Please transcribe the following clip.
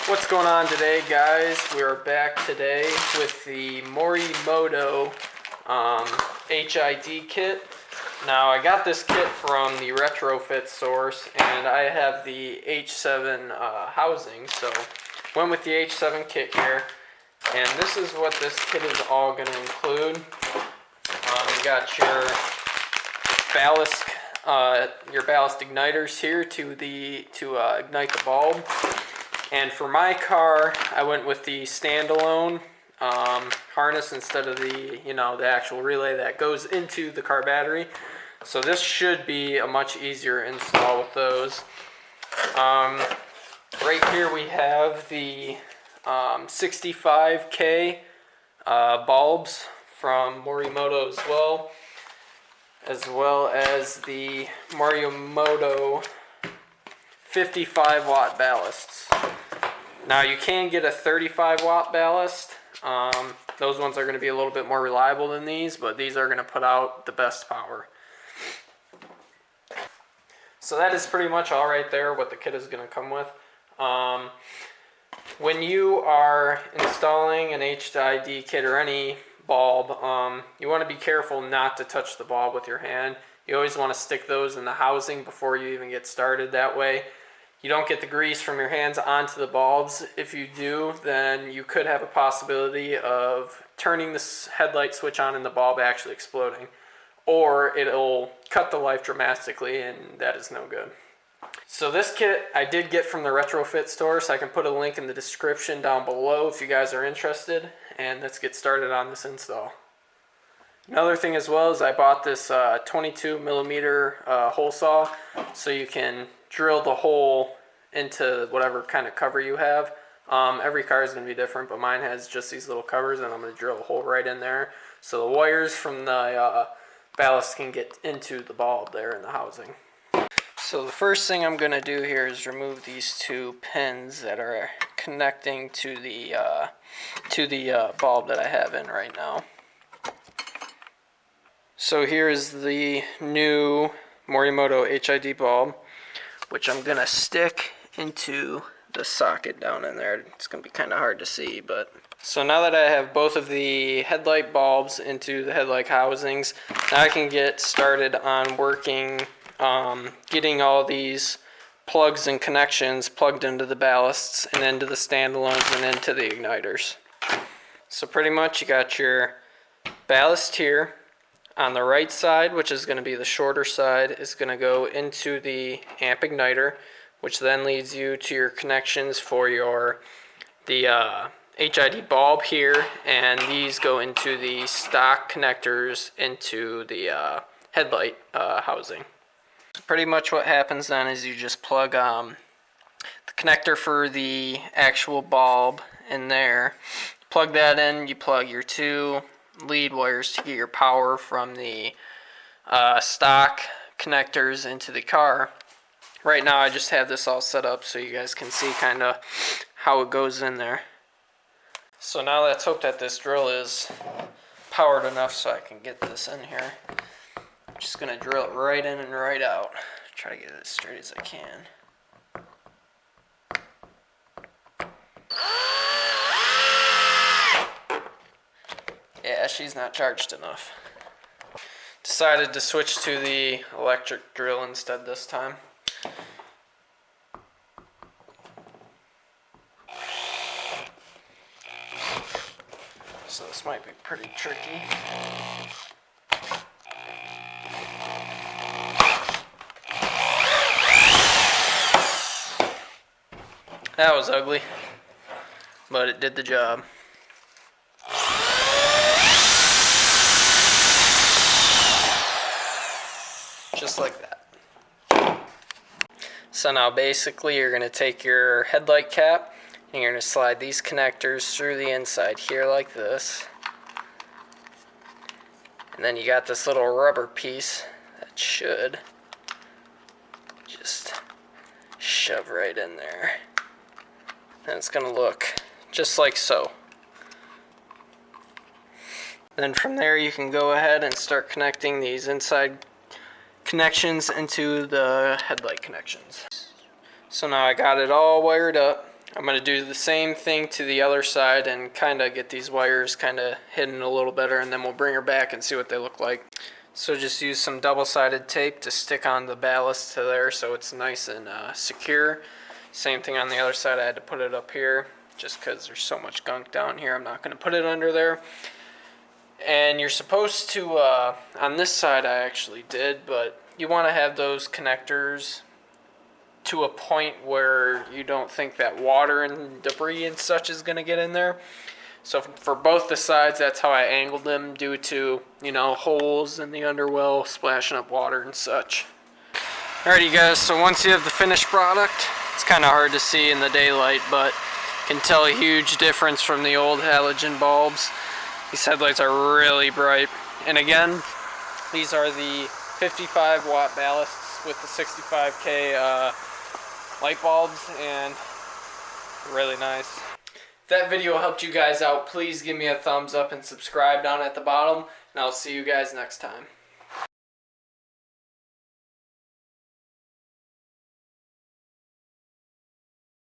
What's going on today, guys? We are back today with the Morimoto HID kit. Now, I got this kit from the retrofit source, and I have the H7 housing, so went with the H7 kit here. And this is what this kit is all going to include. You got your ballast igniters here to ignite the bulb. And for my car, I went with the standalone harness instead of the actual relay that goes into the car battery. So this should be a much easier install with those. Right here we have the 65K bulbs from Morimoto as well as the Morimoto 55 watt ballasts. Now you can get a 35 watt ballast. Those ones are going to be a little bit more reliable than these, but these are going to put out the best power. So that is pretty much all right there, what the kit is going to come with. When you are installing an HID kit or any bulb, you want to be careful not to touch the bulb with your hand. You always want to stick those in the housing before you even get started. That way you don't get the grease from your hands onto the bulbs. If you do, then you could have a possibility of turning this headlight switch on and the bulb actually exploding. Or it'll cut the life dramatically, and that is no good. So this kit I did get from the retrofit store, so I can put a link in the description down below if you guys are interested. And let's get started on this install. Another thing as well is I bought this 22 millimeter hole saw, so you can drill the hole into whatever kind of cover you have. Every car is going to be different, but mine has just these little covers, and I'm going to drill a hole right in there so the wires from the ballast can get into the bulb there in the housing. So the first thing I'm going to do here is remove these two pins that are connecting to the bulb that I have in right now. So here's the new Morimoto HID bulb, which I'm going to stick into the socket down in there. It's going to be kind of hard to see, but... So now that I have both of the headlight bulbs into the headlight housings, now I can get started on working, getting all these plugs and connections plugged into the ballasts and into the standalones and into the igniters. So pretty much you got your ballast here. On the right side, which is going to be the shorter side, is going to go into the amp igniter, which then leads you to your connections for the HID bulb here, and these go into the stock connectors into the headlight housing. So pretty much what happens then is you just plug the connector for the actual bulb in there, plug that in, you plug your two lead wires to get your power from the stock connectors into the car. Right now I just have this all set up so you guys can see kind of how it goes in there. So now let's hope that this drill is powered enough so I can get this in here. I'm just going to drill it right in and right out. Try to get it as straight as I can. Yeah, she's not charged enough. Decided to switch to the electric drill instead this time. So this might be pretty tricky. That was ugly, but it did the job. Just like that. So now basically you're going to take your headlight cap and you're going to slide these connectors through the inside here like this. And then you got this little rubber piece that should just shove right in there. And it's going to look just like so. Then from there you can go ahead and start connecting these inside connections into the headlight connections. So now I got it all wired up. I'm going to do the same thing to the other side and kind of get these wires kind of hidden a little better, and then we'll bring her back and see what they look like. So just use some double-sided tape to stick on the ballast to there so it's nice and secure. Same thing on the other side. I had to put it up here just because there's so much gunk down here. I'm not going to put it under there. And you're supposed to, on this side I actually did, but you want to have those connectors to a point where you don't think that water and debris and such is going to get in there. So for both the sides, that's how I angled them, due to, you know, holes in the underwell, splashing up water and such. Alrighty guys, so once you have the finished product, it's kind of hard to see in the daylight, but can tell a huge difference from the old halogen bulbs. These headlights are really bright. And again, these are the 55 watt ballasts with the 65K light bulbs, and really nice. If that video helped you guys out, please give me a thumbs up and subscribe down at the bottom, and I'll see you guys next time.